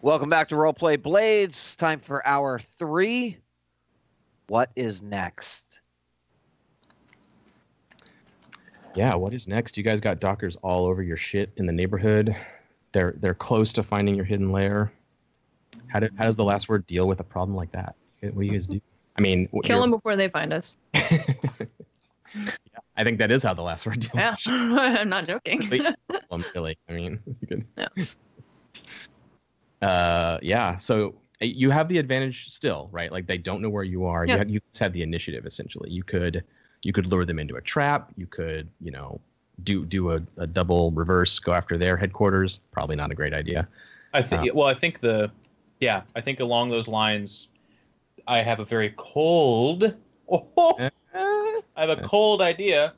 Welcome back to Roleplay Blades. Time for hour 3. What is next? Yeah, what is next? You guys got dockers all over your shit in the neighborhood. They're close to finding your hidden lair. How does the last word deal with a problem like that? What do you guys do? I mean, kill them before they find us. Yeah, I think that is how the last word deals. Yeah, I'm not joking. Really, I mean, you could. Yeah. Yeah. So you have the advantage still, right? Like they don't know where you are. Yeah. You just have the initiative essentially. You could lure them into a trap. You could, do a double reverse, go after their headquarters. Probably not a great idea. I think. Well, I think along those lines, I have a very cold. I have a cold idea,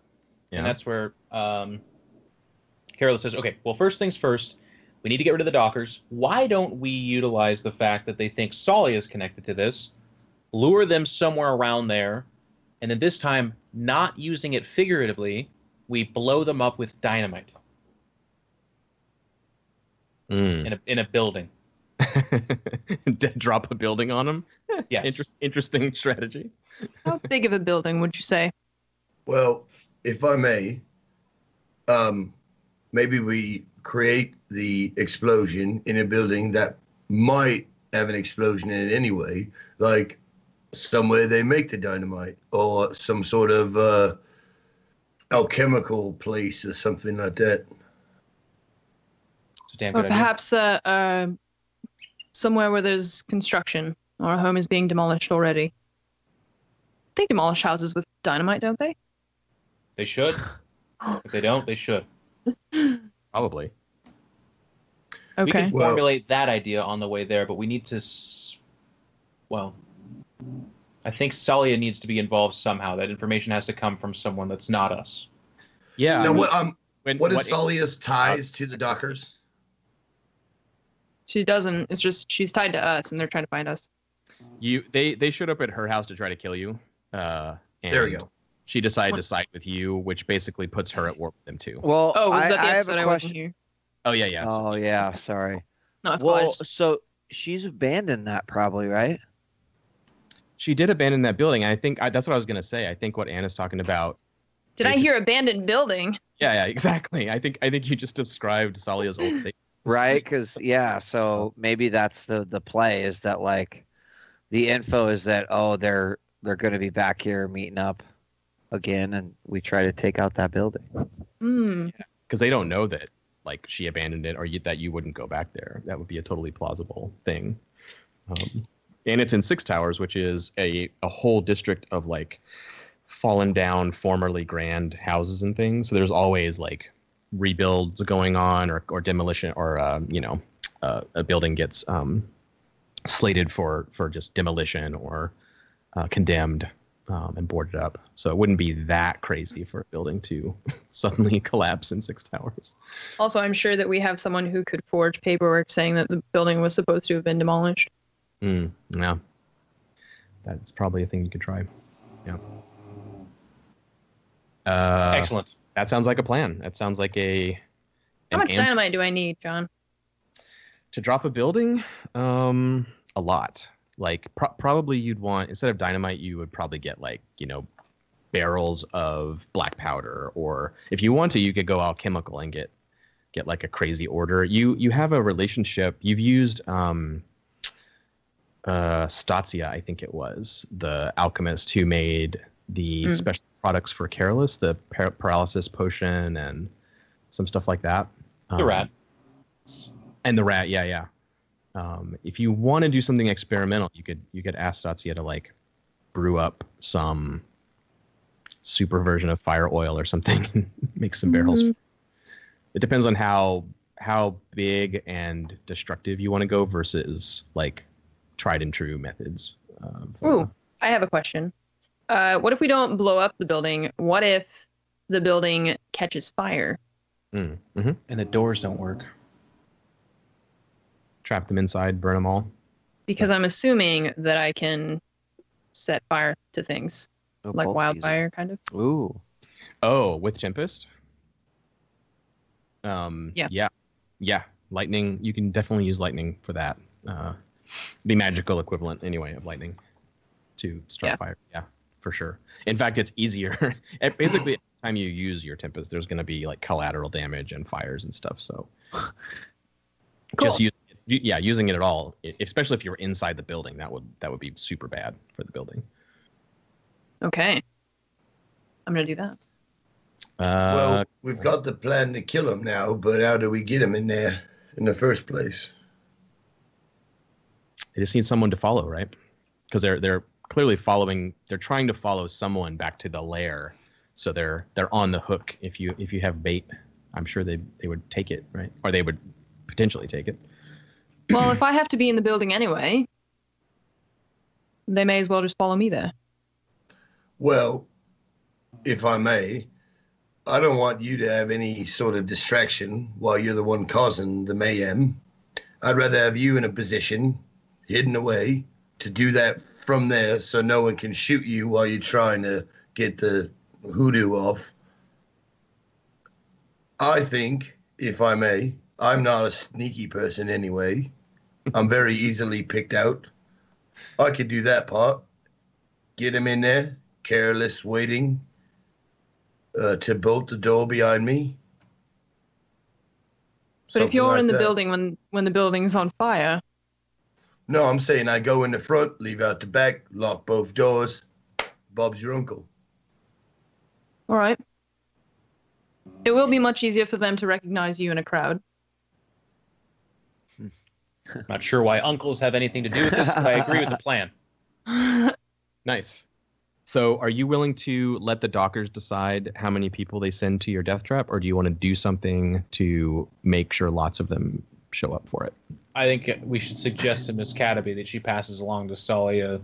and that's where Carolus says, "Okay, well, first things first, we need to get rid of the dockers. Why don't we utilize the fact that they think Solly is connected to this, lure them somewhere around there, and then this time, not using it figuratively, we blow them up with dynamite in a building." Drop a building on them? Yes. Interesting strategy. How big of a building would you say? Well, if I may, maybe we create the explosion in a building that might have an explosion in it anyway, like somewhere they make the dynamite or some sort of alchemical place or something like that. It's a damn Or good idea. perhaps somewhere where there's construction or a home is being demolished already. They demolish houses with dynamite, don't they? They should. If they don't, they should. Probably. We Okay. can formulate that idea on the way there, but we need to. Well, I think Salia needs to be involved somehow. That information has to come from someone that's not us. Yeah. Now, what is Solia's ties to the dockers? She doesn't. It's just she's tied to us, and they're trying to find us. They showed up at her house to try to kill you. And there we go. She decided to side with you, which basically puts her at war with them too. Well, Was that the I have episode a I wasn't question. here? Oh yeah. Oh yeah, sorry. No, it's Well, fine. so she's abandoned that probably, right? She did abandon that building. And I think that's what I was gonna say. I think what Anna's talking about. Did I hear abandoned building? Yeah, exactly. I think you just described Salia's old state. Right, because so maybe that's the play is that like the info is that they're going to be back here meeting up again, and we try to take out that building. Because they don't know that like she abandoned it or that you wouldn't go back there. That would be a totally plausible thing. And it's in Six Towers, which is a whole district of like fallen down, formerly grand houses and things. So there's always like rebuilds going on or demolition or a building gets slated for just demolition or condemned and boarded up. So it wouldn't be that crazy for a building to suddenly collapse in Six Towers. Also, I'm sure that we have someone who could forge paperwork saying that the building was supposed to have been demolished. Yeah. That's probably a thing you could try. Yeah. Excellent. That sounds like a plan. That sounds like How much dynamite do I need, John? to drop a building. A lot. Like probably you'd want, instead of dynamite, you would probably get like, barrels of black powder, or if you want to, you could go alchemical and get like a crazy order. You have a relationship. You've used Stasia, I think it was, the alchemist who made the special products for Carolus, the paralysis potion and some stuff like that. The rat. And the rat, yeah. If you want to do something experimental, you could ask Stasia to like brew up some super version of fire oil or something and make some barrels. It depends on how big and destructive you want to go versus like tried and true methods. Ooh, I have a question. What if we don't blow up the building? What if the building catches fire? Mm-hmm. And the doors don't work. Trap them inside, burn them all. Because I'm assuming that I can set fire to things. Like wildfire, kind of. Ooh. Oh, with Tempest? Yeah. Lightning. You can definitely use lightning for that. the magical equivalent anyway of lightning to start fire. Yeah, for sure. In fact, it's easier. Basically, every time you use your Tempest, there's going to be like collateral damage and fires and stuff. So just using it at all, especially if you're inside the building, that would be super bad for the building. Okay. I'm going to do that. Well, we've got the plan to kill him now, but how do we get him in there in the first place? They just need someone to follow, right? Because they're clearly following. They're trying to follow someone back to the lair, so they're on the hook. If you have bait, I'm sure they would take it, right? Or they would potentially take it. Well, if I have to be in the building anyway, they may as well just follow me there. Well, if I may, I don't want you to have any sort of distraction while you're the one causing the mayhem. I'd rather have you in a position, hidden away, to do that from there so no one can shoot you while you're trying to get the hoodoo off. I think, if I may, I'm not a sneaky person anyway. I'm very easily picked out. I could do that part. Get him in there, careless waiting to bolt the door behind me. But if you're in the building when the building's on fire... No, I'm saying I go in the front, leave out the back, lock both doors. Bob's your uncle. All right. It will be much easier for them to recognize you in a crowd. Not sure why uncles have anything to do with this, but I agree with the plan. Nice. So are you willing to let the dockers decide how many people they send to your death trap, or do you want to do something to make sure lots of them show up for it? I think we should suggest to Miss Cataby that she passes along to Salia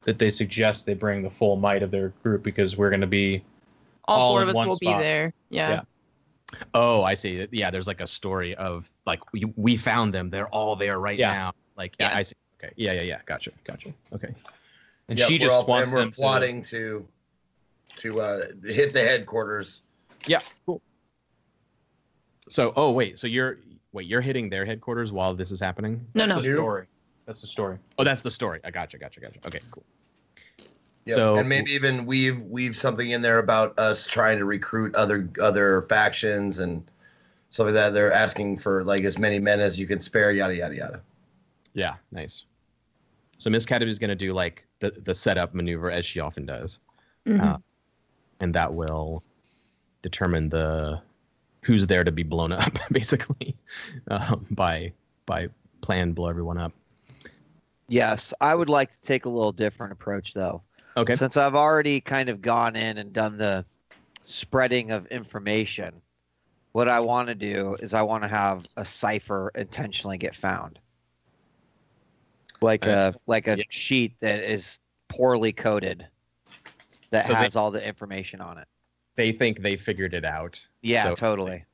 that they suggest they bring the full might of their group, because we're going to be all four in of us one will spot. be there. Yeah. Oh, I see. Yeah, there's like a story of like we found them. They're all there right now. Like I see. Okay. Yeah. Gotcha. Okay. And she just wants them plotting to hit the headquarters. Yeah. Cool. So, so you're hitting their headquarters while this is happening? No. That's the story. That's the story. Oh, that's the story. I gotcha. Okay, cool. Yep. So, and maybe even weave something in there about us trying to recruit other factions and stuff like that. They're asking for like as many men as you can spare, yada yada yada. Yeah, nice. So Miss Cataby is going to do like the setup maneuver as she often does, and that will determine who's there to be blown up, basically, by plan blow everyone up. Yes, I would like to take a little different approach though. Okay. Since I've already kind of gone in and done the spreading of information, what I want to do is I want to have a cipher intentionally get found. Like a sheet that is poorly coded that has all the information on it. They think they figured it out. Yeah, so totally.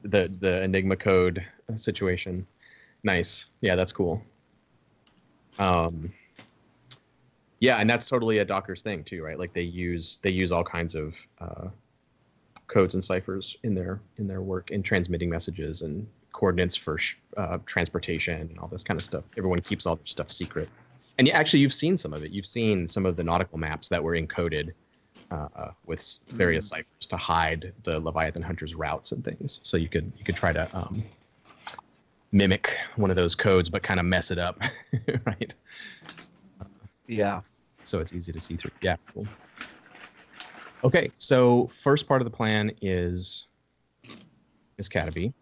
The Enigma code situation. Nice. Yeah, that's cool. Yeah, and that's totally a Docker's thing too, right? Like they use all kinds of codes and ciphers in their work in transmitting messages and coordinates for transportation and all this kind of stuff. Everyone keeps all their stuff secret. And actually, you've seen some of it. You've seen some of the nautical maps that were encoded with various ciphers to hide the Leviathan hunters' routes and things. So you could try to mimic one of those codes, but kind of mess it up, right? Yeah. So it's easy to see through. Yeah, cool. Okay, so first part of the plan is Miss Cataby.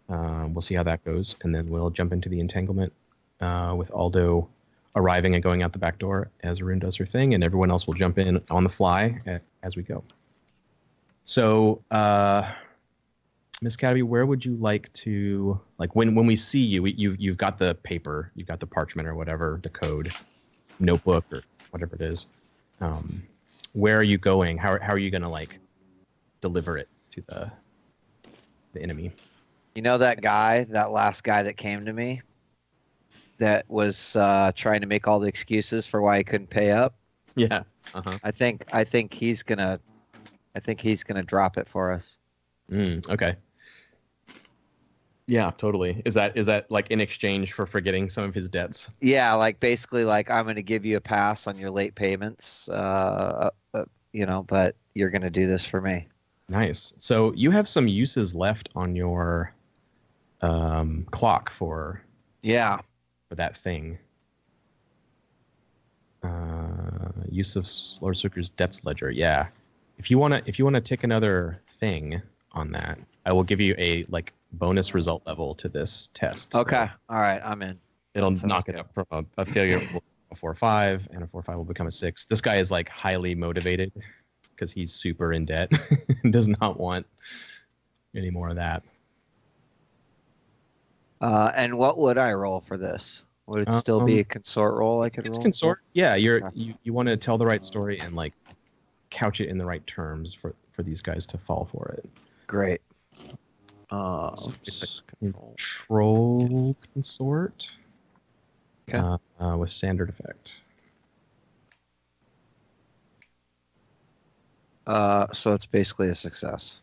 We'll see how that goes, and then we'll jump into the entanglement with Aldo arriving and going out the back door as Arun does her thing, and everyone else will jump in on the fly as we go. So, Miss Cataby, where would you like to, like when we see you, you've got the paper, you've got the parchment or whatever, the code, notebook or whatever it is. Where are you going? How are you going to like deliver it to the enemy? You know that last guy that came to me that was trying to make all the excuses for why he couldn't pay up? Yeah. I think he's gonna drop it for us. Okay. Yeah, totally. Is that like in exchange for forgetting some of his debts? Yeah, like basically like I'm going to give you a pass on your late payments, you know, but you're going to do this for me. Nice. So you have some uses left on your clock for that thing. Use of Lord Circular's debts ledger. Yeah. If you wanna tick another thing on that, I will give you a like bonus result level to this test. Okay. So All right. I'm in. it'll That sounds knock it good. up from a failure will a 4-5, and a 4-5 will become a 6. This guy is like highly motivated because he's super in debt and does not want any more of that. And what would I roll for this? Would it still be a consort roll I could roll? It's consort. Yeah, you want to tell the right story and like couch it in the right terms for these guys to fall for it. Great. So it's a control consort. Okay. With standard effect. So it's basically a success.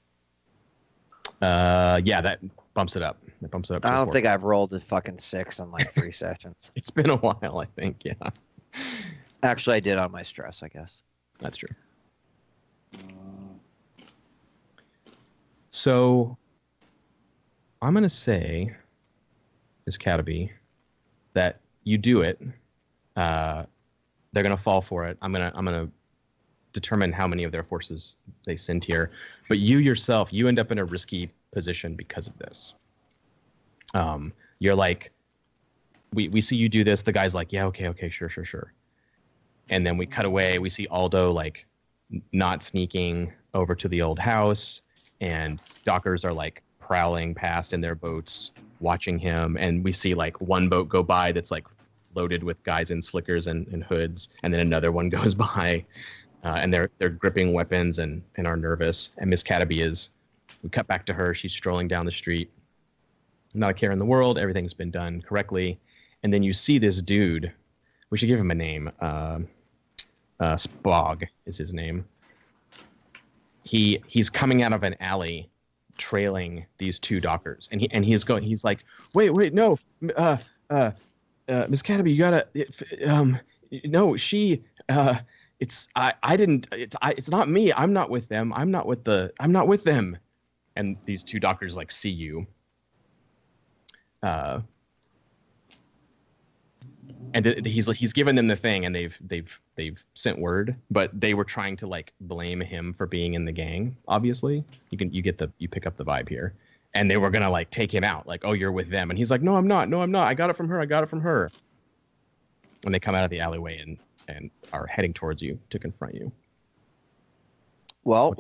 Yeah, that bumps it up. It bumps it up. I to a don't 4. think I've rolled a fucking 6 in like 3 sessions. It's been a while, I think. Yeah, Actually, I did on my stress, I guess. that's true. So I'm gonna say, Ms. Cataby, that you do it. They're gonna fall for it. I'm gonna determine how many of their forces they send here, but you yourself, you end up in a risky position because of this. You're like, we see you do this. The guy's like, yeah, okay, sure. And then we cut away. We see Aldo like not sneaking over to the old house, and dockers are like prowling past in their boats, watching him. And we see like one boat go by that's like loaded with guys in slickers and hoods, and then another one goes by, and they're gripping weapons and are nervous. And Miss Cataby we cut back to her. She's strolling down the street, not a care in the world. Everything's been done correctly. And then you see this dude. We should give him a name. Spog is his name. He's coming out of an alley, trailing these 2 dockers, and he's like, wait, no, Miss Cataby, you gotta, no, she, it's not me. I'm not with them. I'm not with them. And these 2 dockers like see you. And he's given them the thing, and they've sent word, but they were trying to like blame him for being in the gang. Obviously, you pick up the vibe here, and they were gonna like take him out, like, oh, you're with them, and he's like, no, I'm not. I got it from her. And they come out of the alleyway and are heading towards you to confront you. Well,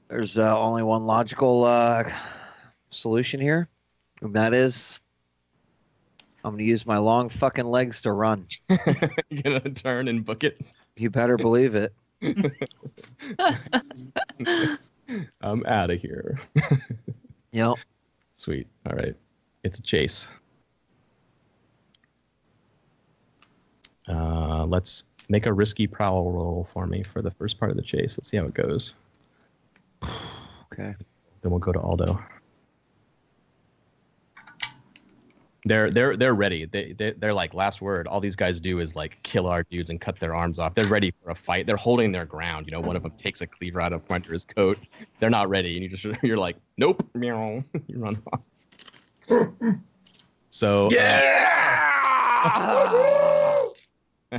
there's only one logical solution here, and that is I'm going to use my long fucking legs to run. You're going to turn and book it? You better believe it. I'm out of here. Yep. Sweet. All right. It's a chase. Let's make a risky prowl roll for me for the first part of the chase. Let's see how it goes. Okay. Then we'll go to Aldo. They're ready. They're like, last word. All these guys do is like kill our dudes and cut their arms off. They're ready for a fight. They're holding their ground. You know, one of them takes a cleaver out of under his coat. They're not ready, and you're like, nope, meow. You run off. So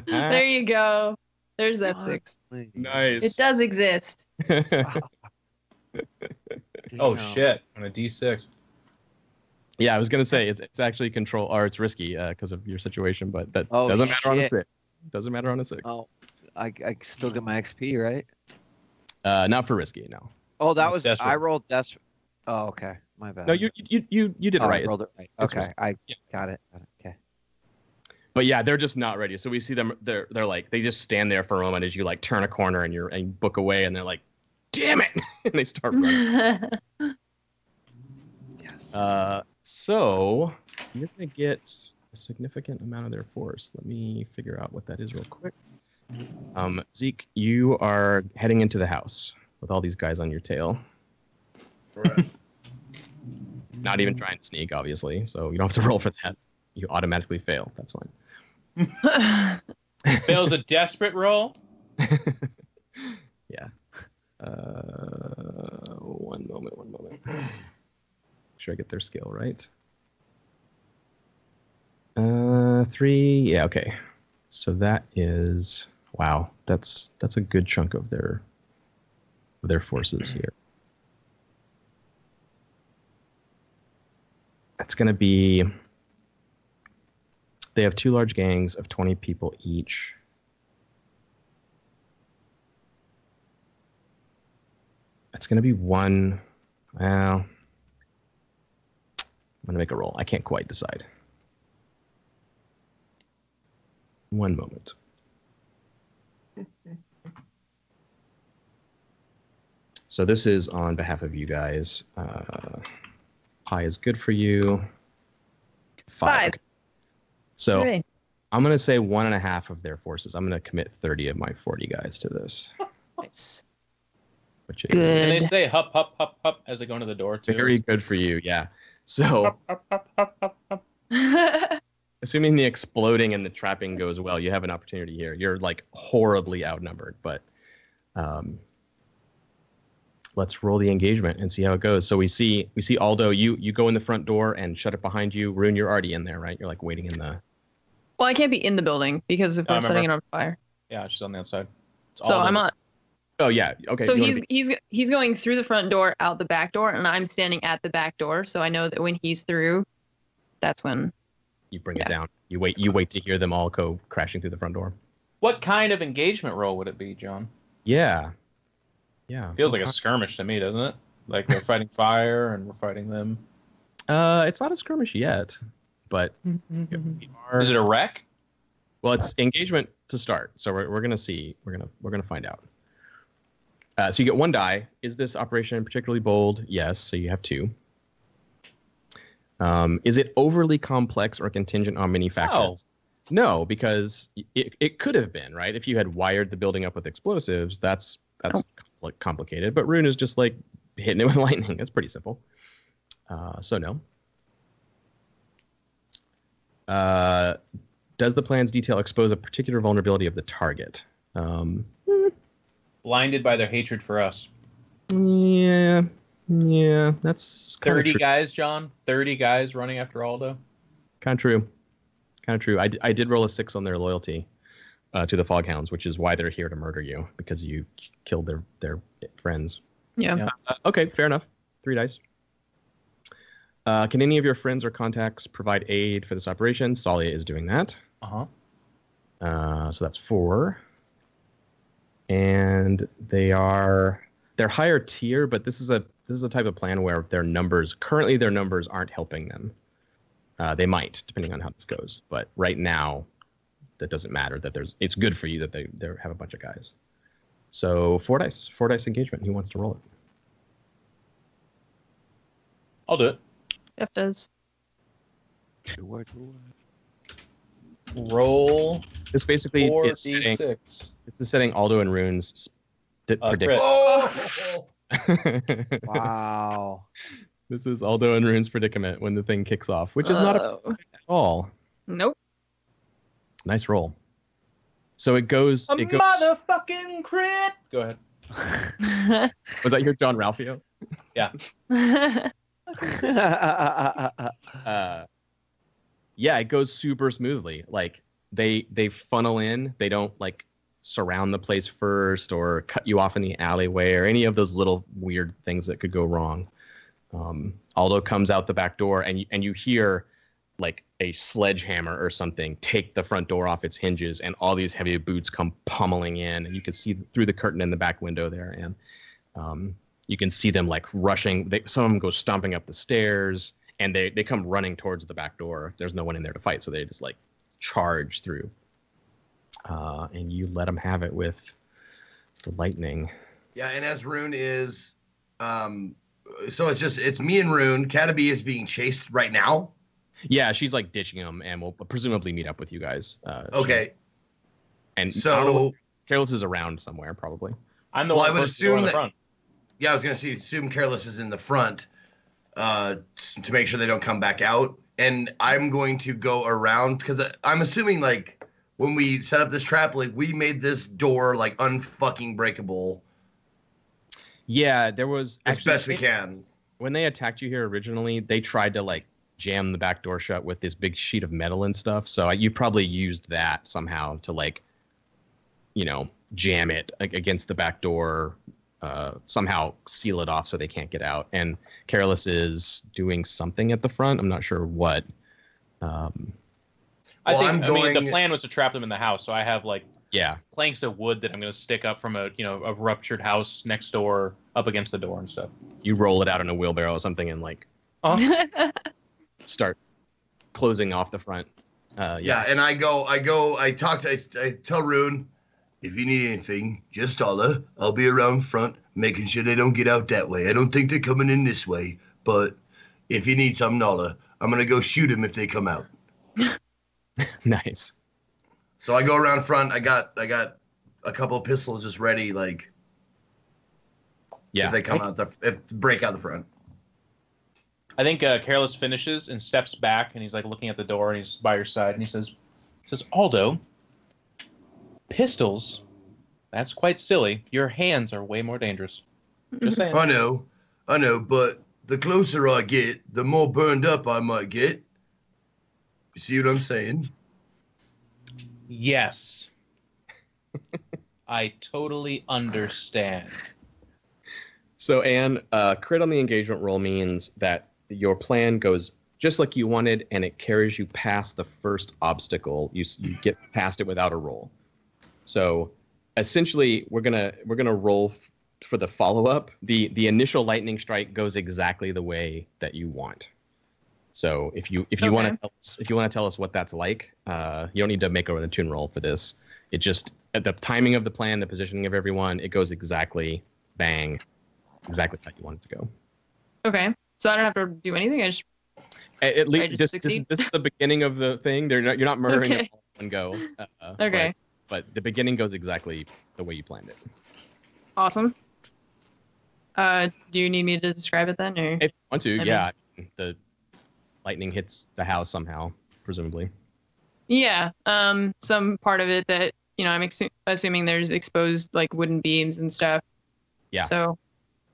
There you go. There's that 6. Nice. It does exist. Oh shit! On a D6. Yeah, I was gonna say it's actually control, or it's risky because of your situation, but that Oh, doesn't matter on a shit. 6. Doesn't matter on a 6. Oh, I still get my XP, right? Not for risky, no. Oh, that That's was desperate. I rolled desperate. Oh, okay, my bad. No, you did it Oh, right. I rolled it right. it's Okay, risky. I Yeah. got it. Okay. But yeah, they're just not ready. So we see them. They're like, they just stand there for a moment as you like turn a corner and you book away, and they're like, damn it, and they start running. Yes. So you're gonna get a significant amount of their force. Let me figure out what that is real quick. Zeke, you are heading into the house with all these guys on your tail. Right. Not even trying to sneak, obviously. So you don't have to roll for that. You automatically fail. That's fine. Fail's a desperate roll. Yeah. One moment. Make sure I get their skill right. 3. Yeah, okay. So that is, wow. That's a good chunk of their forces here. That's going to be, they have 2 large gangs of 20 people each. It's going to be one. Well, I'm going to make a roll. I can't quite decide. One moment. So this is on behalf of you guys. Pi is good for you. 5. Okay. So Hooray. I'm going to say 1.5 of their forces. I'm going to commit 30 of my 40 guys to this. Nice. Which is Good. And they say hup, hup, hup, hup as they go into the door, too. very good for you, yeah. So Hup, hup, hup, hup, hup, hup. assuming the exploding and the trapping goes well, you have an opportunity here. You're like horribly outnumbered, but let's roll the engagement and see how it goes. So we see Aldo, you go in the front door and shut it behind you. Rune, you're already in there, right? You're like waiting in the... Well, I can't be in the building because if we're setting it on fire. Yeah, she's on the outside. It's So all I'm the- on. Oh yeah, okay. So you he's going through the front door, out the back door, and I'm standing at the back door. So I know that when he's through, that's when. you bring it down. You wait to hear them all go crashing through the front door. What kind of engagement roll would it be, John? Yeah. Feels like a skirmish to me, doesn't it? Like they're fighting fire and we're fighting them. It's not a skirmish yet, but we are... Is it a wreck? Well, it's engagement to start, so we're gonna see. We're gonna find out. So you get 1 die. Is this operation particularly bold? Yes. So you have 2. Is it overly complex or contingent on many factors? No, because it could have been, right? If you had wired the building up with explosives, that's complicated. But Rune is just like hitting it with lightning. It's pretty simple. So no. Does the plan's detail expose a particular vulnerability of the target? Blinded by their hatred for us. Yeah, that's kind 30 of guys, John? 30 guys running after Aldo? kind of true. I did roll a 6 on their loyalty to the Foghounds, which is why they're here to murder you, because you killed their friends. Yeah. Okay, fair enough. 3 dice. Can any of your friends or contacts provide aid for this operation? Salia is doing that. So that's 4. And they're higher tier, but this is a type of plan where their numbers aren't helping them. They might, depending on how this goes. But right now, that doesn't matter. It's good for you that they have a bunch of guys. So 4 dice engagement. Who wants to roll it? I'll do it. Jeff does. Roll This basically is 4d6. it's the setting Aldo and Rune's prediction. Oh! Wow. This is Aldo and Rune's predicament when the thing kicks off, which is not a at all. Nope. Nice roll. So it goes. Motherfucking crit! Go ahead. Was that your John Ralphio? Yeah. Yeah, it goes super smoothly. Like they funnel in. They don't like surround the place first or cut you off in the alleyway or any of those little weird things that could go wrong. Aldo comes out the back door and you hear like a sledgehammer or something take the front door off its hinges, and all these heavy boots come pummeling in, and you can see through the curtain in the back window there, and you can see them like rushing. Some of them go stomping up the stairs, and they come running towards the back door. There's no one in there to fight, so they just like charge through. And you let them have it with the lightning. Yeah, and as Rune is, so it's me and Rune. Cataby is being chased right now. Yeah, she's like ditching them, and will presumably meet up with you guys. Okay. And So- I don't know, Careless is around somewhere, probably. I'm the Well, one I would supposed to go in assume the that- front. Yeah, I was gonna assume Careless is in the front. to make sure they don't come back out. And I'm going to go around because I'm assuming like when we set up this trap, like we made this door like unfucking breakable. Yeah, there was As best we can. When they attacked you here originally, they tried to like jam the back door shut with this big sheet of metal and stuff. So you probably used that somehow to like, jam it against the back door, somehow seal it off so they can't get out. And Careless is doing something at the front. I'm not sure what. I mean, the plan was to trap them in the house. So I have like planks of wood that I'm going to stick up from a ruptured house next door up against the door and stuff. You roll it out in a wheelbarrow or something and like start closing off the front. And I tell Rune, if you need anything, just holler. I'll be around front, making sure they don't get out that way. I don't think they're coming in this way, but if you need something, holler. I'm going to go shoot them if they come out. Nice. So I go around front. I got a couple of pistols just ready, like if they come out, break out the front. I think Careless finishes and steps back, and he's like looking at the door, and he's by your side, and he says, Aldo, pistols? That's quite silly. Your hands are way more dangerous. Just saying. I know, but the closer I get, the more burned up I might get. You see what I'm saying? Yes. I totally understand. So, Anne, crit on the engagement roll means that your plan goes just like you wanted, and it carries you past the first obstacle. You get past it without a roll. So, essentially, we're gonna roll for the follow up. The initial lightning strike goes exactly the way that you want. So, if you want to tell us what that's like, you don't need to make a attune roll for this. It just at the timing of the plan, the positioning of everyone, it goes exactly how you want it to go. Okay, so I don't have to do anything. I just at least this succeed. This is the beginning of the thing. You're not murdering it all in one go. Okay. But the beginning goes exactly the way you planned it. Awesome. Do you need me to describe it then, or? If you want to, yeah. The lightning hits the house somehow, presumably. Yeah. Some part of it that I'm assuming there's exposed like wooden beams and stuff. Yeah. So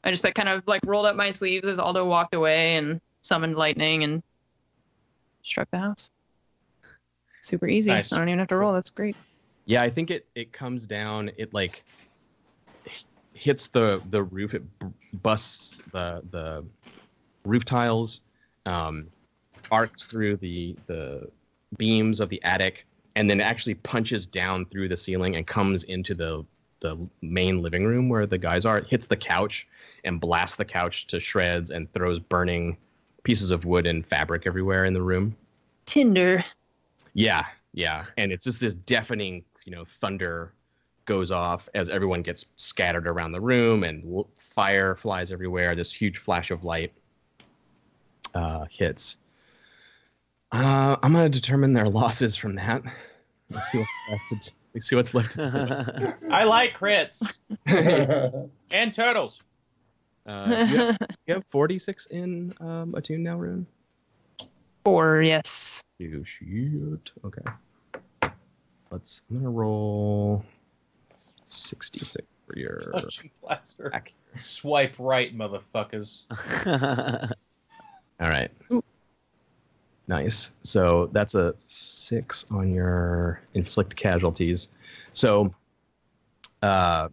I just kind of like rolled up my sleeves as Aldo walked away and summoned lightning and struck the house. Super easy. Nice. I don't even have to roll. That's great. Yeah, I think it comes down. It like hits the roof. It busts the roof tiles, arcs through the beams of the attic, and then it actually punches down through the ceiling and comes into the main living room where the guys are. It hits the couch and blasts the couch to shreds and throws burning pieces of wood and fabric everywhere in the room. Tinder. Yeah. And it's just this deafening, thunder goes off as everyone gets scattered around the room and fire flies everywhere. This huge flash of light hits. I'm going to determine their losses from that. Let's see what's left to do. I like crits. And turtles. You have 46 in attune now, Rune? 4, yes. Oh, shit. Okay. I'm going to roll 66 for your... Touching blaster. Swipe right, motherfuckers. All right. Ooh. Nice. So that's a 6 on your inflict casualties. So, Aldo,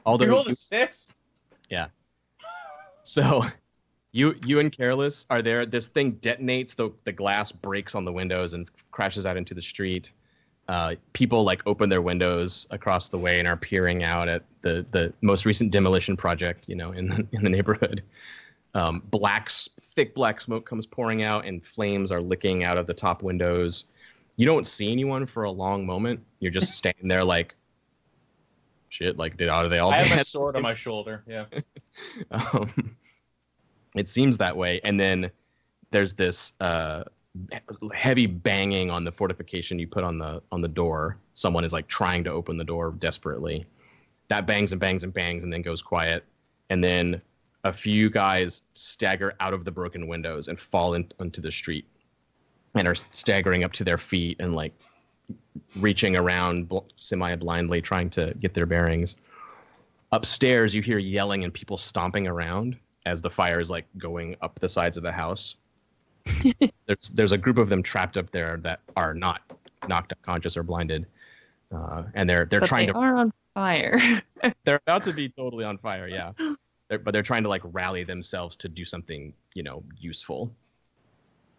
you rolled a 6? Yeah. So, you and Careless are there. This thing detonates. The glass breaks on the windows and crashes out into the street. People like open their windows across the way and are peering out at the most recent demolition project, in the neighborhood. Thick black smoke comes pouring out and flames are licking out of the top windows. You don't see anyone for a long moment. You're just standing there like, shit, like, are they all I dead? have a sword on my shoulder, yeah. It seems that way. And then there's this heavy banging on the fortification you put on the door. Someone is like trying to open the door desperately. That bangs and bangs and bangs and then goes quiet. And then a few guys stagger out of the broken windows and fall into the street and are staggering up to their feet and like reaching around semi-blindly trying to get their bearings. Upstairs, you hear yelling and people stomping around as the fire is like going up the sides of the house. There's a group of them trapped up there that are not knocked unconscious or blinded, and they're But trying they to. are on fire. They're about to be totally on fire, yeah. But they're trying to like rally themselves to do something, useful.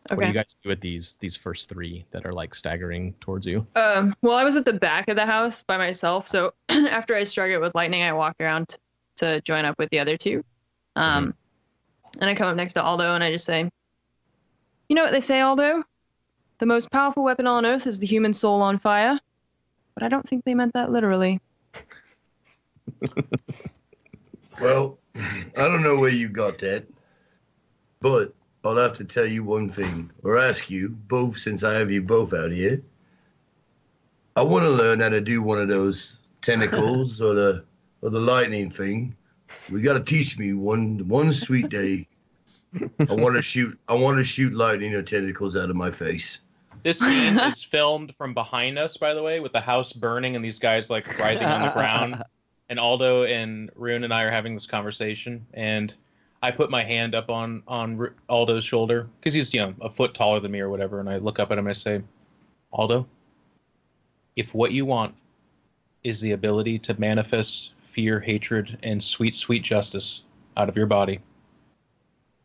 What do you guys do with these first three that are like staggering towards you? Well, I was at the back of the house by myself, so after I struck it with lightning, I walked around to join up with the other two. And I come up next to Aldo and I just say, "You know what they say, Aldo? The most powerful weapon on Earth is the human soul on fire." But I don't think they meant that literally. Well, I don't know where you got that, but I'll have to tell you one thing, or ask you both, since I have you both out here. I want to learn how to do one of those tentacles or the lightning thing. We got to teach me one sweet day. I want to shoot lightning or tentacles out of my face. This scene is filmed from behind us, by the way, with the house burning and these guys like writhing on the ground. And Aldo and Rune and I are having this conversation, and I put my hand up on Aldo's shoulder because he's a foot taller than me or whatever, and I look up at him and I say, "Aldo, if what you want is the ability to manifest fear, hatred, and sweet, sweet justice out of your body,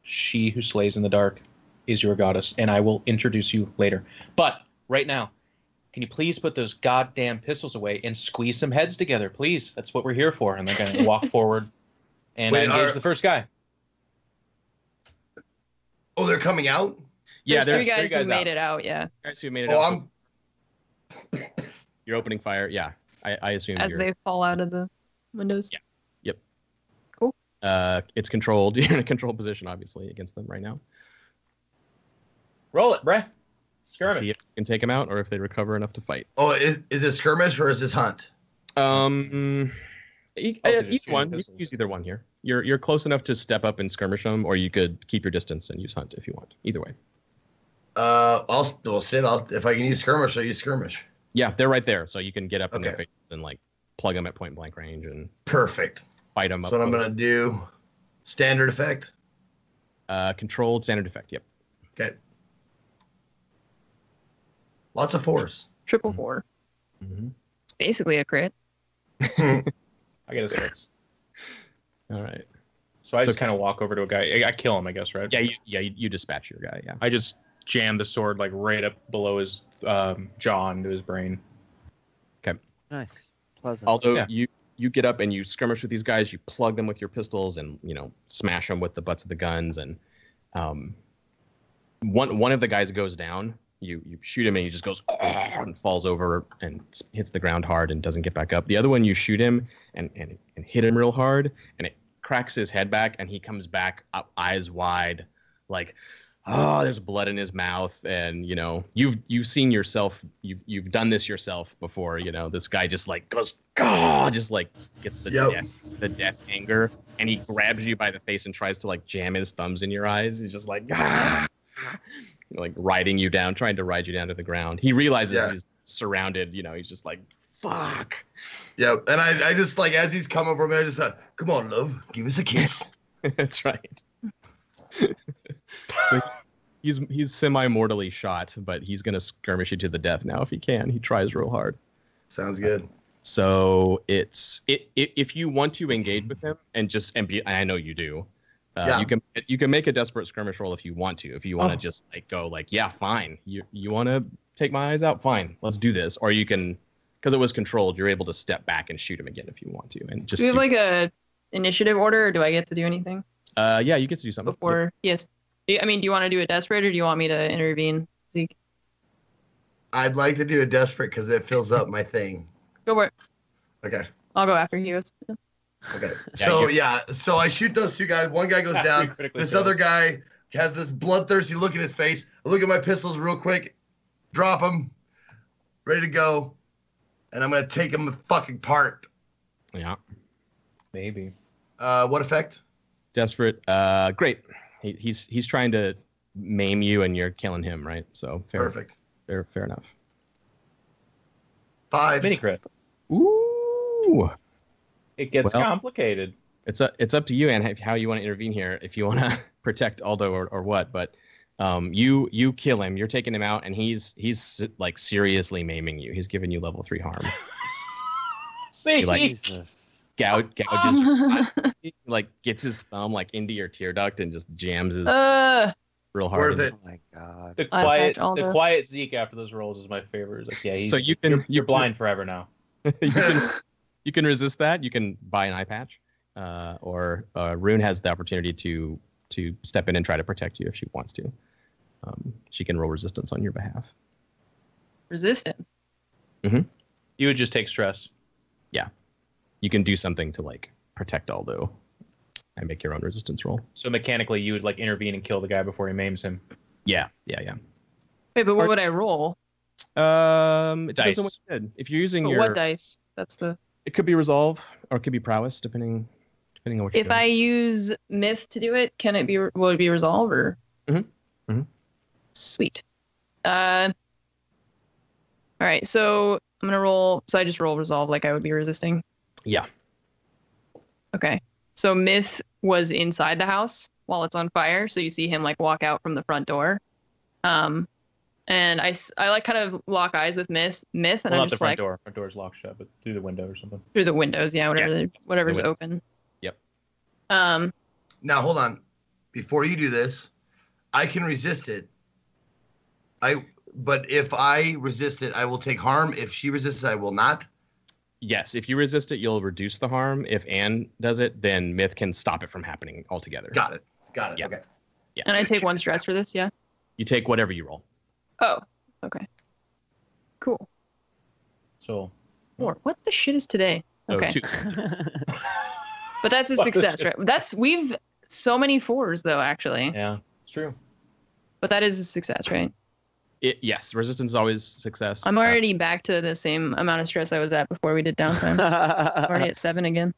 she who slays in the dark is your goddess, and I will introduce you later. But right now, can you please put those goddamn pistols away and squeeze some heads together, please? That's what we're here for." And they're going to walk forward, and I engage the first guy. Oh, they're coming out? Yeah, there's three guys who made it out, yeah. Guys who made it out. You're opening fire, yeah. I assume as they fall out of the windows. Yeah. Yep. Cool. It's controlled. You're in a controlled position, obviously, against them right now. Roll it, bruh. Skirmish. See if you can take them out or if they recover enough to fight. Oh, is it skirmish or is this hunt? Each one. You can use either one here. You're close enough to step up and skirmish them, or you could keep your distance and use hunt if you want. Either way. If I can use skirmish, I'll use skirmish. Yeah, they're right there, so you can get up in their faces and like plug them at point blank range and perfect. Fight them up. So what I'm gonna do. Standard effect. Controlled standard effect. Yep. Okay. Lots of fours. Triple four. Mm-hmm. It's basically a crit. I get a 6. All right. So I just kind of walk over to a guy. I kill him, I guess, right? Yeah. You dispatch your guy. Yeah. I just jam the sword like right up below his jaw into his brain. Okay. Nice. Pleasant. Although you get up and you skirmish with these guys, you plug them with your pistols and smash them with the butts of the guns, and one of the guys goes down. You shoot him and he just goes and falls over and hits the ground hard and doesn't get back up. The other one, you shoot him and hit him real hard and it cracks his head back and he comes back up eyes wide like, oh, there's blood in his mouth. And you've seen yourself, you've done this yourself before. This guy just like goes, God, just like gets the death anger, and he grabs you by the face and tries to like jam his thumbs in your eyes. He's just like, ah. Like riding you down, trying to ride you down to the ground. He realizes he's surrounded. He's just like, fuck. Yeah, and I just like, as he's coming for me, I just come on, love, give us a kiss. That's right. So he's semi-mortally shot, but he's gonna skirmish you to the death now if he can. He tries real hard. Sounds good. So if you want to engage with him and be, I know you do. You can make a desperate skirmish roll if you want to. If you want to just like go like, yeah, fine. You want to take my eyes out? Fine, let's do this. Or you can, because it was controlled, you're able to step back and shoot him again if you want to. And just do we have like a initiative order, or do I get to do anything? Yeah, you get to do something before. Yes. Do you want to do a desperate, or do you want me to intervene, Zeke? I'd like to do a desperate because it fills up my thing. Go for it. Okay. I'll go after you. Okay. So I shoot those two guys. One guy goes down. This other guy has this bloodthirsty look in his face. I look at my pistols real quick, drop them, ready to go, and I'm gonna take him the fucking part. Yeah. Maybe. What effect? Desperate. Great. He's trying to maim you, and you're killing him, right? So Perfect. Fair enough. 5. Mini crit. Ooh. It gets Well, complicated. It's up to you, and how you want to intervene here. If you want to protect Aldo or what, but you kill him. You're taking him out, and he's like seriously maiming you. He's giving you level 3 harm. See, He, like, Jesus. gouges, like gets his thumb like into your tear duct and just jams his real hard. Worth it. Oh my God. the Aldo. quiet Zeke after those rolls is my favorite. It's like, yeah, So you're blind forever now. you can resist that. You can buy an eye patch, or Rune has the opportunity to step in and try to protect you if she wants to. She can roll resistance on your behalf. Resistance. You would just take stress. Yeah, you can do something to like protect Aldo and make your own resistance roll. So mechanically, you would like intervene and kill the guy before he maims him. Yeah. Wait, but what would I roll? It depends Dice. on what you did. If you're using But your, what dice? That's the. it could be resolve or it could be prowess, depending on what. If I use myth to do it, can it be? Will it be resolve or? Sweet. All right, so I'm gonna roll. So I just roll resolve like I would be resisting. Yeah. Okay. So myth was inside the house while it's on fire. So you see him like walk out from the front door. And I like kind of lock eyes with myth, and Well, I'm not the just front like door. Front door's locked shut, but through the window or something. through the windows, yeah, whatever's window. open. Yep. Now hold on. Before you do this, I can resist it. But if I resist it, I will take harm. If she resists it, I will not. Yes, if you resist it, you'll reduce the harm. If Anne does it, then myth can stop it from happening altogether. Got it. Yeah. Okay. Yeah. And I take 1 stress for this, yeah. You take whatever you roll. Oh, okay. Cool. So 4. What the shit is today? So Okay. 2. But that's a success, right? We've so many 4s though, actually. yeah, it's true. But that is a success, right? Yes, resistance is always success. I'm already back to the same amount of stress I was at before we did downtime. I'm already at 7 again.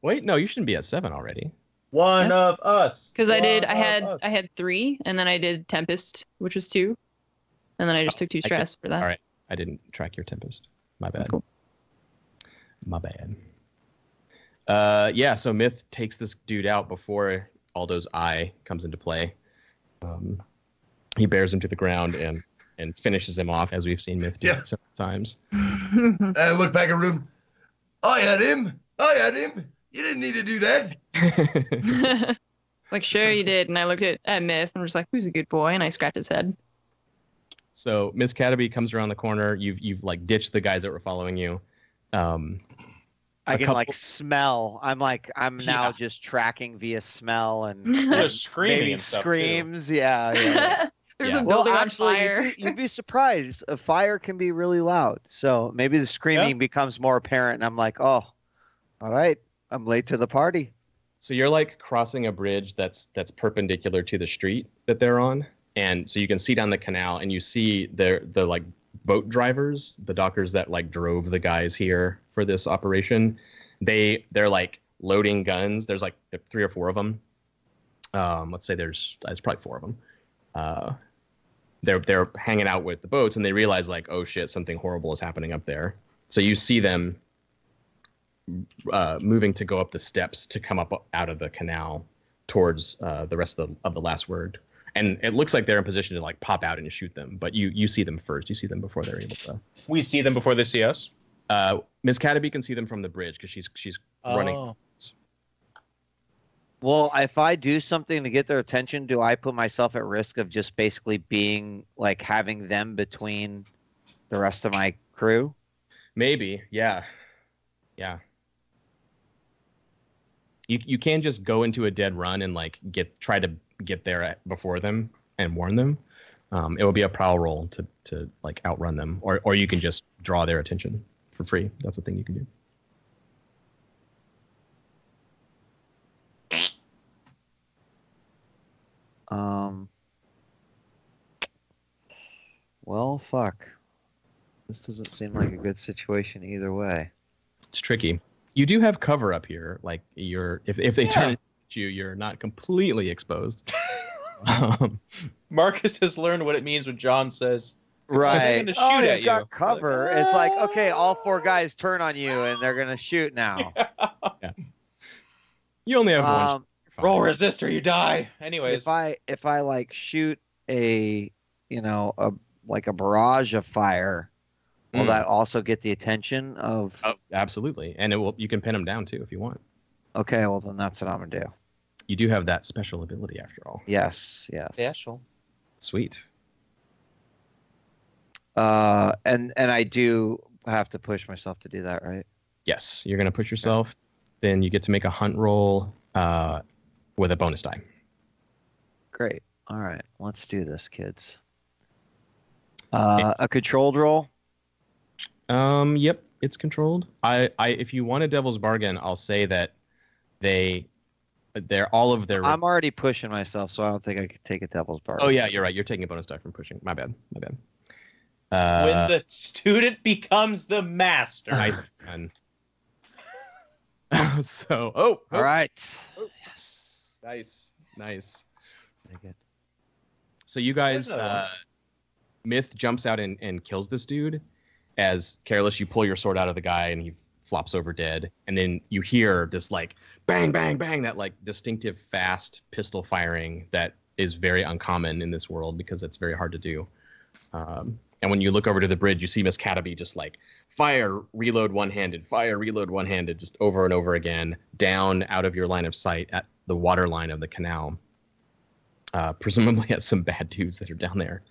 Wait, no, you shouldn't be at 7 already. One of us. Because I One of had us. 3, and then I did Tempest, which was 2, and then I just took 2 stress for that. All right, I didn't track your Tempest. My bad. That's cool. My bad. Yeah, so myth takes this dude out before Aldo's eye comes into play. He bears him to the ground and finishes him off, as we've seen myth do several times. Look back at room. I had him. You didn't need to do that. Like, sure you did. And I looked at Myth and was just like, who's a good boy? And I scratched his head. So Miss Cataby comes around the corner. You've like ditched the guys that were following you. I can like smell. I'm now just tracking via smell and There's screaming maybe and stuff, screams. Yeah. There's Yeah. a Well, building on actually, fire. you'd be surprised. A fire can be really loud. So maybe the screaming becomes more apparent, and I'm like, oh, all right, I'm late to the party. So you're like crossing a bridge that's perpendicular to the street that they're on, and so you can see down the canal, and you see the like boat drivers, the dockers that like drove the guys here for this operation. They're like loading guns. There's like 3 or 4 of them. Let's say there's probably 4 of them. They're hanging out with the boats, and they realize like, oh shit, something horrible is happening up there. So you see them moving to go up the steps to come up out of the canal towards the rest of the last word. And it looks like they're in position to like pop out and shoot them, but you see them first. You see them before they're able to. We see them before they see us. Miss Cataby can see them from the bridge because she's running. Well, if I do something to get their attention, do I put myself at risk of just basically being like having them between the rest of my crew? Maybe, yeah. You can just go into a dead run and like try to get there before them and warn them. It will be a prowl roll to like outrun them, or you can just draw their attention for free. That's a thing you can do. Well, fuck. This doesn't seem like a good situation either way. It's tricky. You do have cover up here. Like if they turn you, you're not completely exposed. Marcus has learned what it means when John says, Right. "They're gonna shoot oh, at you've you." got cover. Like, It's like, okay, all 4 guys turn on you and they're gonna shoot now. You only have one. Um, roll resist or you die. Anyways, if I like shoot a like a barrage of fire, will that also get the attention of? Oh, absolutely, and you can pin them down too if you want. Okay, well then that's what I'm gonna do. You do have that special ability after all. Yes. special. Sweet. And I do have to push myself to do that, right? Yes, you're gonna push yourself. Then you get to make a hunt roll with a bonus die. Great. All right, let's do this, kids. A controlled roll. Yep, it's controlled. If you want a devil's bargain, I'll say that they're all of their. I'm already pushing myself, so I don't think I could take a devil's bargain. Oh yeah, you're right. You're taking a bonus die from pushing. My bad. When the student becomes the master. Nice. So, all right. Yes. Nice. Very good. So you guys, There's another one. Myth jumps out and kills this dude. As Careless, you pull your sword out of the guy and he flops over dead. And then you hear this like bang, bang, bang, that like distinctive fast pistol firing that is very uncommon in this world because it's very hard to do. And when you look over to the bridge, you see Miss Cataby just like fire, reload one-handed, just over and over again, down out of your line of sight at the water line of the canal. Presumably at some bad dudes that are down there.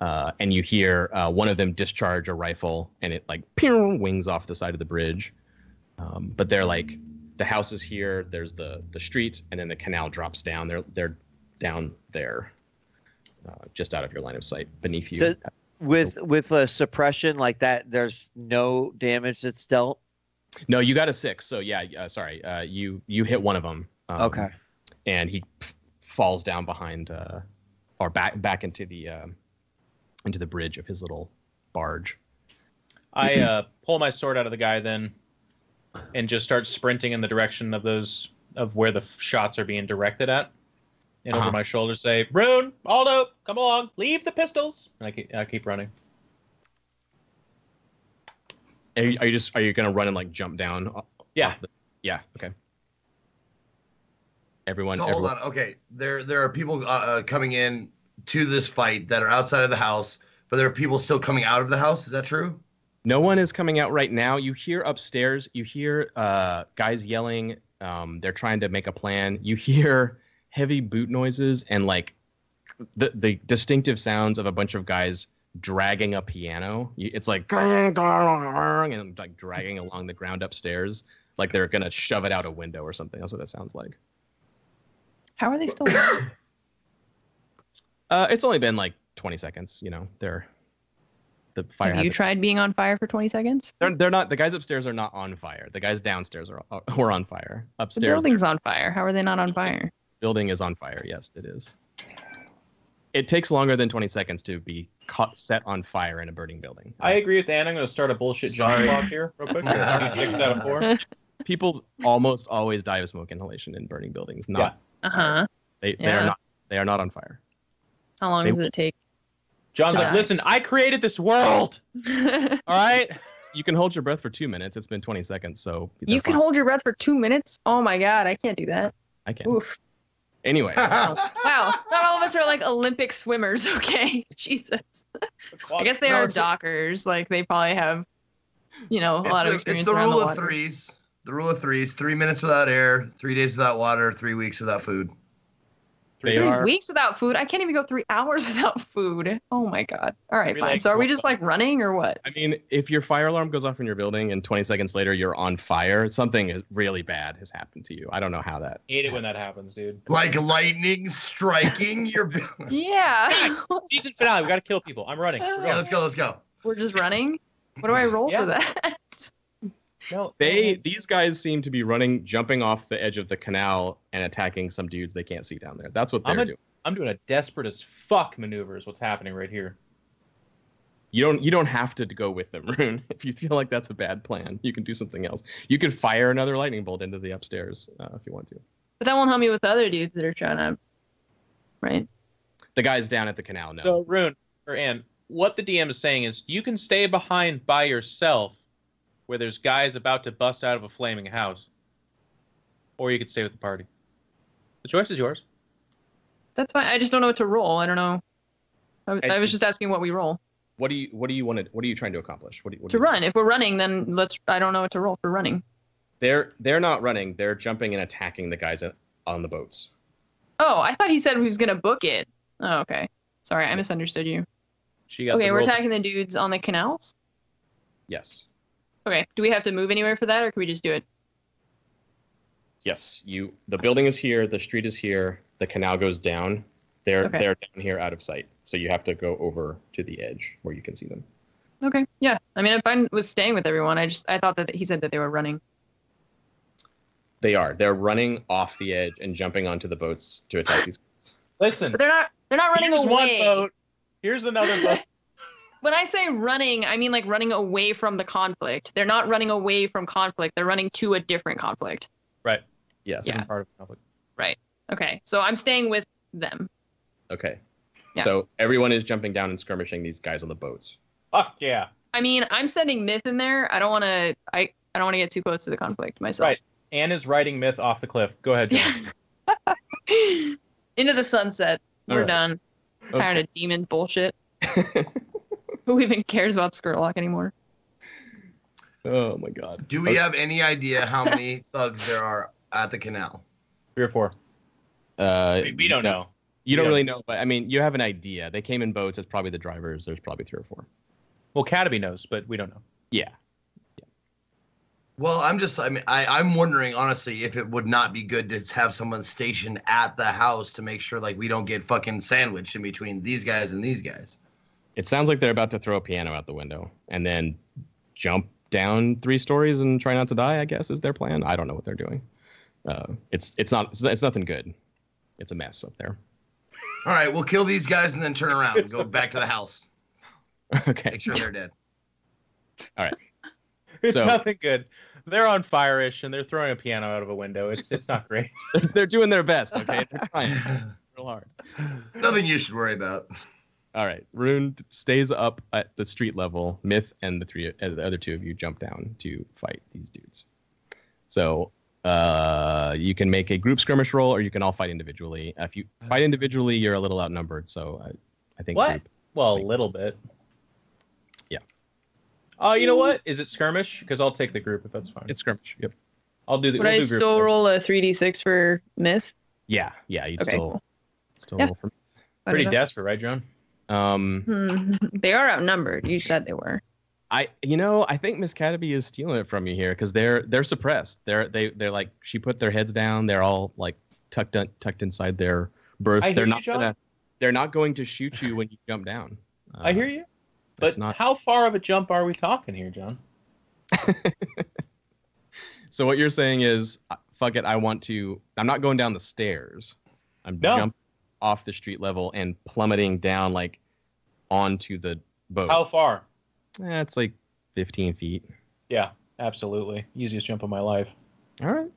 And you hear one of them discharge a rifle and it like pew, wings off the side of the bridge. But they're like, the house is here, there's the street, and then the canal drops down. They're down there, just out of your line of sight, beneath you. With a suppression like that, there's no damage that's dealt. No, you got a 6. So yeah, sorry. You hit one of them. Okay. And he falls down behind, or back into the bridge of his little barge. I pull my sword out of the guy then, and just start sprinting in the direction of where the shots are being directed at. And over my shoulder say, "Rune, Aldo, come along, leave the pistols." And I keep running. Are you gonna run and like jump down? Yeah. Yeah. Okay. Everyone. So hold on. Okay, there are people coming in to this fight that are outside of the house, but there are people still coming out of the house. Is that true? No one is coming out right now. You hear upstairs. You hear guys yelling. They're trying to make a plan. You hear heavy boot noises and like the distinctive sounds of a bunch of guys dragging a piano. It's like and like dragging along the ground upstairs, like they're gonna shove it out a window or something. That's what that sounds like. How are they still there? It's only been like 20 seconds. You know, the fire. Have you tried being on fire for 20 seconds? They're not. The guys upstairs are not on fire. The guys downstairs are on fire. Upstairs, The building's on fire. How are they not on fire? Building is on fire. Yes, it is. It takes longer than 20 seconds to be set on fire in a burning building. I agree with Anne. I'm going to start a bullshit John clock here real quick. 6 out of 4. People almost always die of smoke inhalation in burning buildings. Not. Uh-huh. They Yeah. are not. They are not on fire. How long does it take? John's like, Die. "Listen, I created this world. All right." You can hold your breath for 2 minutes. It's been 20 seconds, so You can hold your breath for 2 minutes? Oh my god, I can't do that. I can. Oof. Anyway, Wow, not all of us are like Olympic swimmers, okay? Jesus. I guess they No, are it's- dockers. Like they probably have, a lot of experience It's the around rule the of water. threes. The rule of threes: 3 minutes without air, 3 days without water, 3 weeks without food. they 3 are. weeks without food. I can't even go 3 hours without food. Oh my god. All right, Maybe fine. like So are we just like running or what? I mean, if your fire alarm goes off in your building and 20 seconds later you're on fire, something really bad has happened to you. I don't know how that. Hate it when that happens, dude. Like lightning striking your building. Yeah. Season finale. We got to kill people. I'm running. We're Yeah, going. let's go. We're just running. What do I roll Yeah. for that? No, These guys seem to be running, jumping off the edge of the canal and attacking some dudes they can't see down there. That's what they're doing. I'm doing a desperate as fuck maneuver is what's happening right here. You don't have to go with them, Rune. If you feel like that's a bad plan, you can do something else. You could fire another lightning bolt into the upstairs if you want to. But that won't help me with the other dudes that are showing up, right? The guys down at the canal, no. So, Rune, or Ann, what the DM is saying is you can stay behind by yourself where there's guys about to bust out of a flaming house. Or you could stay with the party. The choice is yours. That's fine. I just don't know what to roll. I don't know. I was just asking what we roll. What do you want to? What are you trying to accomplish? To run. If we're running, then I don't know what to roll for running. They're not running. They're jumping and attacking the guys on the boats. Oh, I thought he said he was gonna book it. Oh, okay. Sorry, I misunderstood you. Okay, we're attacking the dudes on the canals? Yes. Okay. Do we have to move anywhere for that, or can we just do it? Yes. The building is here. The street is here. The canal goes down. They're down here out of sight. So you have to go over to the edge where you can see them. Okay. Yeah. I mean, I'm fine with staying with everyone. I thought that he said that they were running. They are. They're running off the edge and jumping onto the boats to attack these guys. Listen. But they're not running away. One boat. Here's another boat. When I say running, I mean like running away from the conflict. They're not running away from conflict. They're running to a different conflict. Right. Yes. Yeah. Part of the conflict. Right. Okay. So I'm staying with them. Okay. Yeah. So everyone is jumping down and skirmishing these guys on the boats. Fuck yeah. I mean, I'm sending Myth in there. I don't want to get too close to the conflict myself. Right. Anne is riding Myth off the cliff. Go ahead, John. Into the sunset. We're done. Okay. Tired of demon bullshit. Who even cares about Skirlock anymore? Oh my god. Do we have any idea how many thugs there are at the canal? 3 or 4. We don't know. You don't really know, but I mean, you have an idea. They came in boats. It's probably the drivers. There's probably 3 or 4. Well, Cataby knows, but we don't know. Yeah. Well, I'm wondering, honestly, if it would not be good to have someone stationed at the house to make sure, like, we don't get fucking sandwiched in between these guys and these guys. It sounds like they're about to throw a piano out the window and then jump down 3 stories and try not to die, I guess, is their plan. I don't know what they're doing. It's nothing good. It's a mess up there. All right, we'll kill these guys and then turn around and go back to the house. Okay. Make sure they're dead. All right. It's nothing good. They're on fire-ish and they're throwing a piano out of a window. It's not great. They're doing their best, okay? They're trying real hard. Nothing you should worry about. All right. Rune stays up at the street level. Myth and the other 2 of you jump down to fight these dudes. So you can make a group skirmish roll, or you can all fight individually. If you fight individually, you're a little outnumbered. So I think. What? Well, a little bit. Yeah. Oh, you know what? Is it skirmish? Because I'll take the group if that's fine. It's skirmish. Yep. I'll do the. Would I still roll a 3d6 for Myth? Yeah. Yeah. You'd Okay, still Yeah. roll for. Pretty desperate, right, John? They are outnumbered. You said they were. I think Miss Cataby is stealing it from you here because they're suppressed. They're like, she put their heads down. They're all like tucked inside their berths. They're not going to shoot you when you jump down. I hear you. But how far of a jump are we talking here, John? So what you're saying is, fuck it. I'm not going down the stairs. I'm jumping off the street level and plummeting down like onto the boat. How far? It's like 15 feet. Yeah, absolutely. Easiest jump of my life. All right.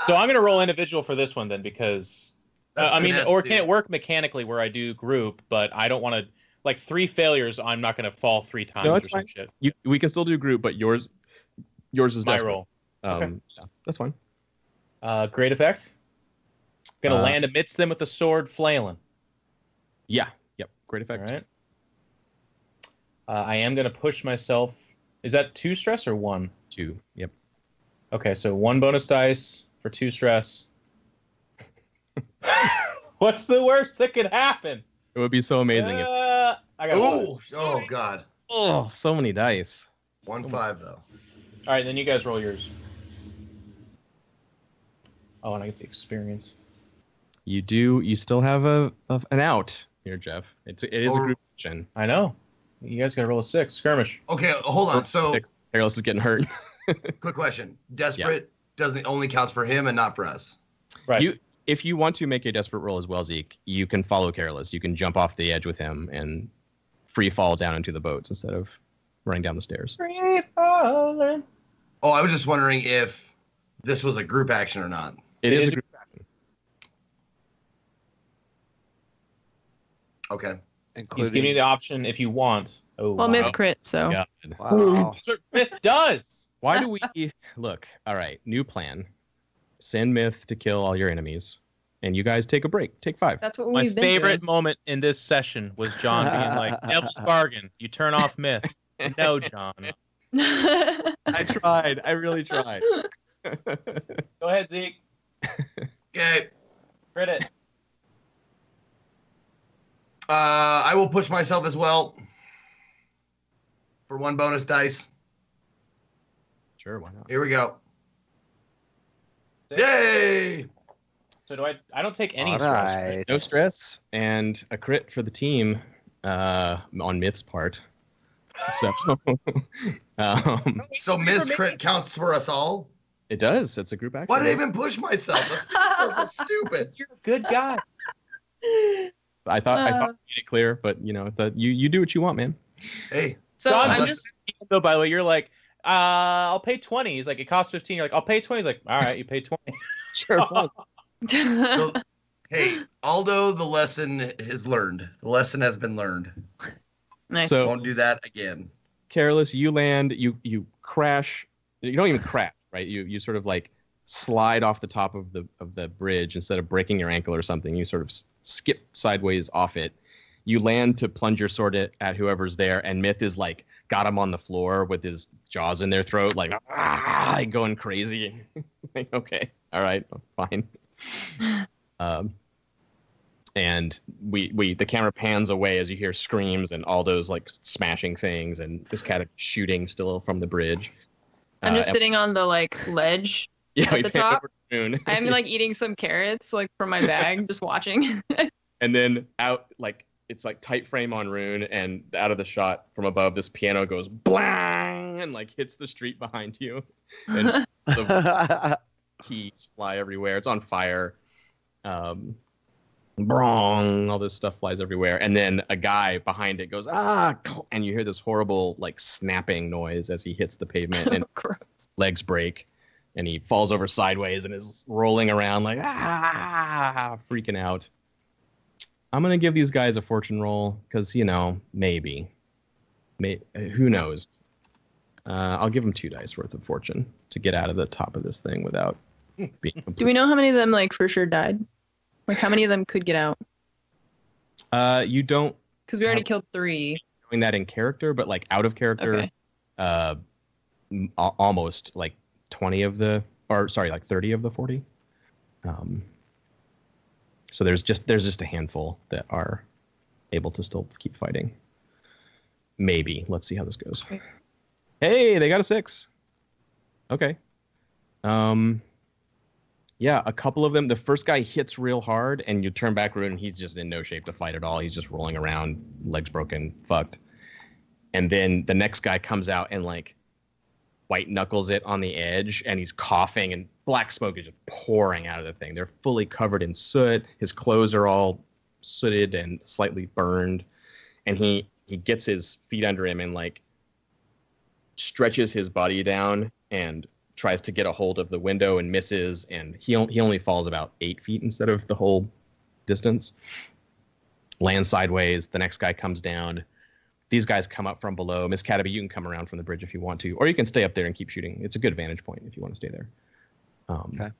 So I'm going to roll individual for this one then because, can it work mechanically where I do group, but I don't want to, like 3 failures, I'm not going to fall 3 times no, or some shit. We can still do group, but yours is my desperate. roll. Okay. Yeah, that's fine. Great effect. Going to land amidst them with the sword flailing. Yeah. Yep. Great effect. All right. I am going to push myself. Is that 2 stress or 1? 2. Yep. Okay, so 1 bonus dice for 2 stress. What's the worst that could happen? It would be so amazing if. I got Oh God. Oh, so many dice. 1-5 though. All right, then you guys roll yours. Oh, and I get the experience. You do. You still have an out here, Jeff. It is a group action. I know. You guys got to roll a 6. Skirmish. Okay, hold on. So, Hairless is getting hurt. quick question. Desperate only counts for him and not for us. Right. If you want to make a desperate roll as well, Zeke, you can follow Careless. You can jump off the edge with him and free fall down into the boats instead of running down the stairs. Free falling. Oh, I was just wondering if this was a group action or not. It is a group action. Okay. He's giving you the option if you want. Oh, Well, wow. Myth crit, so. Yeah. Wow. That's what Myth does. Why do we look? All right, new plan. Send Myth to kill all your enemies, and you guys take a break. Take 5. That's what My we've been favorite doing. moment in this session was John being like, "Devil's bargain. You turn off Myth." No, John. I tried. I really tried. Go ahead, Zeke. Okay. Crit it. I will push myself as well for 1 bonus dice. Sure, why not? Here we go. Yay! So do I? I don't take any All stress. right. Right? No stress, and a crit for the team on Myth's part. So, So Miss Crit counts for us all? it does. It's a group action. Why did I even push myself? That's so stupid. You're a good guy. I thought I made it clear, but you know, you do what you want, man. Hey, So John, I'm let's- just. So by the way, you're like, I'll pay 20. He's like, it costs 15. You're like, I'll pay 20. He's like, all right, you pay 20. Sure. Fine. so, hey, Aldo, the lesson is learned. The lesson has been learned. Nice. So- Won't do that again. Careless, you land, you crash. You don't even crash, right? You sort of like slide off the top of the bridge instead of breaking your ankle or something. You sort of skip sideways off it. You land to plunge your sword at whoever's there, and Myth is like got him on the floor with his jaws in their throat, like going crazy. Like, okay, all right, fine. And the camera pans away as you hear screams and all those like smashing things, and this cat is shooting still from the bridge. I'm just sitting on the like ledge. Yeah, we the pan top. over to Moon. I'm like eating some carrots like from my bag, just watching. And then out, like, it's like tight frame on Rune, and out of the shot from above, this piano goes blang and like hits the street behind you, and the keys fly everywhere. It's on fire. Brong, all this stuff flies everywhere, and then a guy behind it goes and you hear this horrible like snapping noise as he hits the pavement, and legs break, and he falls over sideways and is rolling around like freaking out. I'm gonna give these guys a fortune roll because, you know, maybe, who knows. I'll give them 2 dice worth of fortune to get out of the top of this thing without being. Do we know how many of them like for sure died? Like how many of them could get out? You don't. Because we already killed 3. Doing that in character, but like out of character, Okay. Almost like 20 of the, or sorry, like 30 of the 40. So there's just a handful that are able to still keep fighting. Maybe. Let's see how this goes. Okay. Hey, they got a 6. Okay. Yeah, a couple of them. The first guy hits real hard, and you turn back around, and he's just in no shape to fight at all. He's just rolling around, legs broken, fucked. And then the next guy comes out and like white knuckles it on the edge, and he's coughing, and black smoke is just pouring out of the thing. They're fully covered in soot. His clothes are all sooted and slightly burned, and he gets his feet under him and like stretches his body down and tries to get a hold of the window and misses, and he only falls about 8 feet instead of the whole distance. Lands sideways. The next guy comes down. These guys come up from below. Miss Cataby, you can come around from the bridge if you want to, or you can stay up there and keep shooting. It's a good vantage point if you want to stay there. Okay.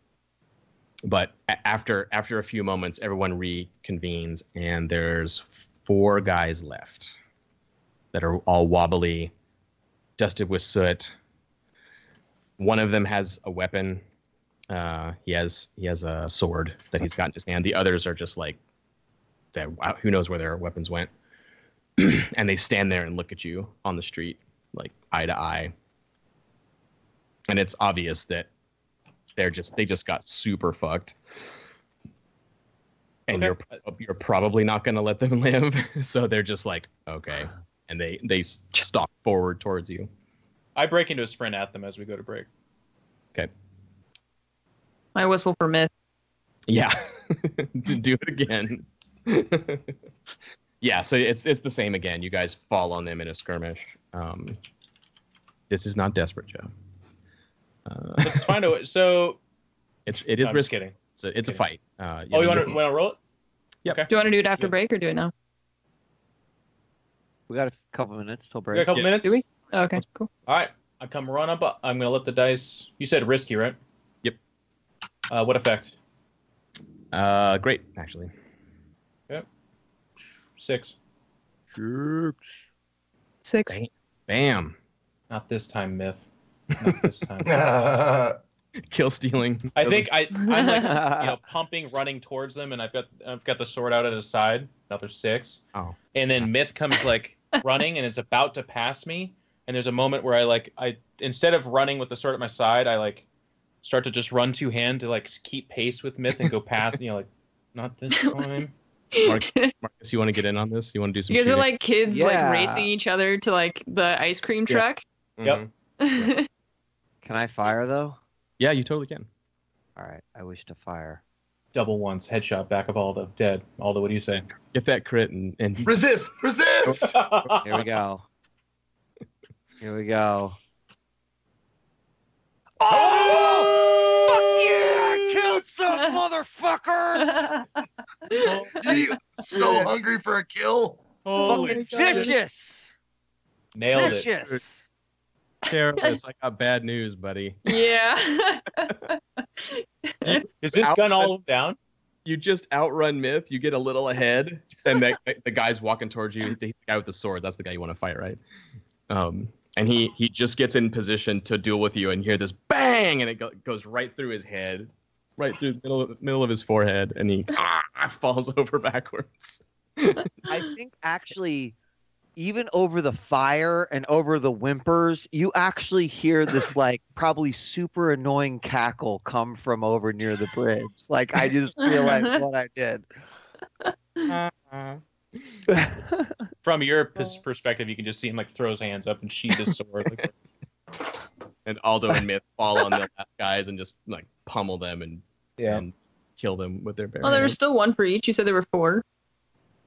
But after a few moments, everyone reconvenes, and there's 4 guys left that are all wobbly, dusted with soot. One of them has a weapon. He has a sword that he's got in his hand. The others are just like that. Who knows where their weapons went? And they stand there and look at you on the street, like eye to eye. And it's obvious that they just got super fucked. And Okay. you're probably not going to let them live. So they're just like, okay, and they stalk forward towards you. I break into a sprint at them as we go to break. Okay. I whistle for Myth. Yeah. Do it again. Yeah, so it's the same again. You guys fall on them in a skirmish. This is not desperate, Joe. Let's find a way. So it is I'm just risky. kidding. It's a fight. You want to roll it? Yep. Okay. Do you want to do it after break or do it now? We got a couple minutes till We got a break. couple minutes. Do we? Oh, okay, cool. All right. I come run up. I'm gonna let the dice. You said risky, right? Yep. What effect? Great, actually. Yep. 6. 6. Bam. Not this time, Myth. Not this time. Kill stealing. I think I'm like pumping, running towards them, and I've got the sword out at his side. Another 6. Oh. And then Myth comes like running and is about to pass me. And there's a moment where I instead of running with the sword at my side, I like start to just run two-hand to like keep pace with Myth and go past. Like, not this time. Marcus, you want to get in on this? You want to do some? You guys are shooting? like kids like racing each other to like the ice cream truck. Yep. Mhm. Can I fire though? Yeah, you totally can. All right, I wish to fire. Double ones, headshot, back of Aldo, dead. Aldo, what do you say? Get that crit and Resist! Resist! Here we go. Here we go. Oh! Fuck yeah! Killed some motherfuckers! You so hungry for a kill? Fucking vicious! Nailed it. Vicious! Careless. I got bad news, buddy. Yeah. Is this gun all down? You just outrun Myth. You get a little ahead, and the guy's walking towards you. The guy with the sword. That's the guy you want to fight, right? And he just gets in position to duel with you, and you hear this bang, and it goes right through his head, right through the middle of his forehead, and he falls over backwards. I think actually, even over the fire and over the whimpers, you actually hear this like probably super annoying cackle come from over near the bridge. Like I just realized what I did. From your perspective, you can just see him like throw his hands up and sheath his sword. And Aldo and Myth fall on the last guys and just like pummel them and kill them with their bare Well, there was hands. still one for each. You said there were 4.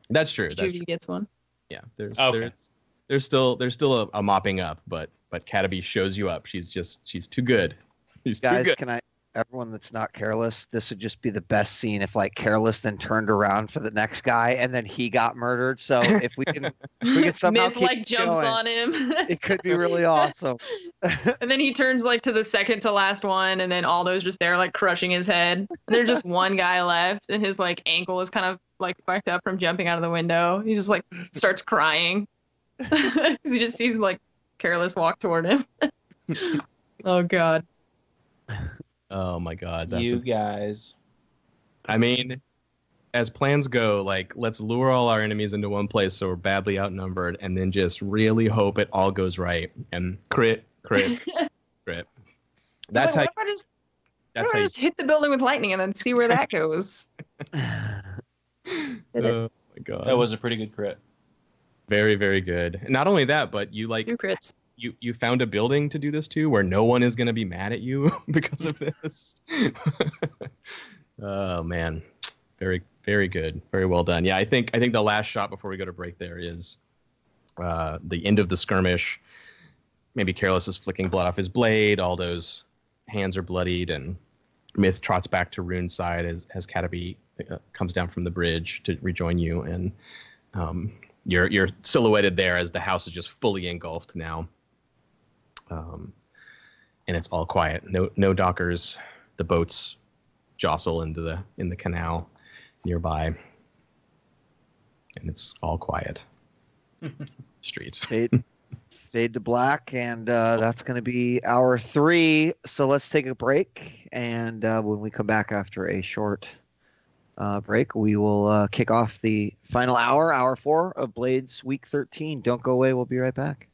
That's true. Each That's of you true. gets one. Yeah, Okay. there's still a mopping up, but Cataby shows you up. She's too good. She's too Guys, good. everyone that's not Careless, this would just be the best scene if like Careless then turned around for the next guy and then he got murdered. So if we can somehow Myth keep like it jumps going, on him. it could be really awesome. And then he turns like to the second to last one, and then Aldo's just there like crushing his head. And there's just one guy left, and his like ankle is kind of like fucked up from jumping out of the window. He just like starts crying because he just sees like Careless walk toward him. Oh god. Oh my God, Guys. I mean, as plans go, like let's lure all our enemies into one place so we're badly outnumbered, and then just really hope it all goes right and crit. That's how. What if I just hit the building with lightning and then see where that goes? Oh my God, That was a pretty good crit. very, very good. Not only that, but you like 2 crits. you found a building to do this to where no one is going to be mad at you because of this. Oh man, very, very good, very well done. Yeah, I think the last shot before we go to break there is the end of the skirmish. Maybe Careless is flicking blood off his blade. Aldo's hands are bloodied, and Myth trots back to Rune's side as Cataby comes down from the bridge to rejoin you, and you're silhouetted there as the house is just fully engulfed now. And it's all quiet. No dockers. The boats jostle in the canal nearby, and it's all quiet. Streets. Fade to black, and that's going to be hour 3. So let's take a break, and when we come back after a short break, we will kick off the final hour 4 of Blades Week 13. Don't go away. We'll be right back.